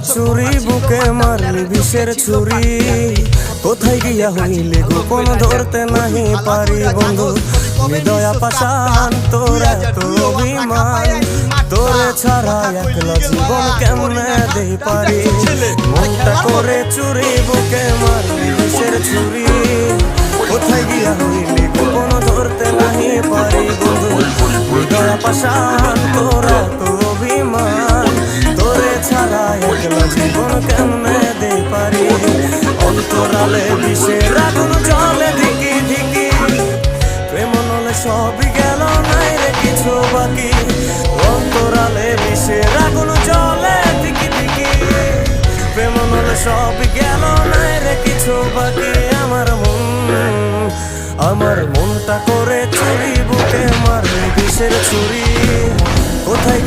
চুরি বুকে মারলি বিষের ছুরি কোথায় গিয়া হইলে গোপন ধরতে নাহি পারি বন্ধু হৃদয়া পাশান তোর এত অভিমান তোরে ছাড়া একলা জীবন কেমনে দেই পারি মনটা করে চুরি বুকে মারলি বিষের ছুরি কোথায় গিয়া হইলে গোপন ধরতে নাহি পারি বন্ধু হৃদয়া পাশান তোর এত অভিমান তোরে ছাড়া একলা জীবন কেমনে দেই পারি অন্তরালে বিষের আগুন জ্বলে ধিকি ধিকি প্রেম নলে সবই গেল নাই রে কিছু বাকি অন্তরালে বিষের আগুন জ্বলে ধিকি ধিকি প্রেম নলে সবই গেল নাই রে কিছু বাকি আমার মনটা করে চুরি বুকে মারলি বিষের ছুরি কোথায়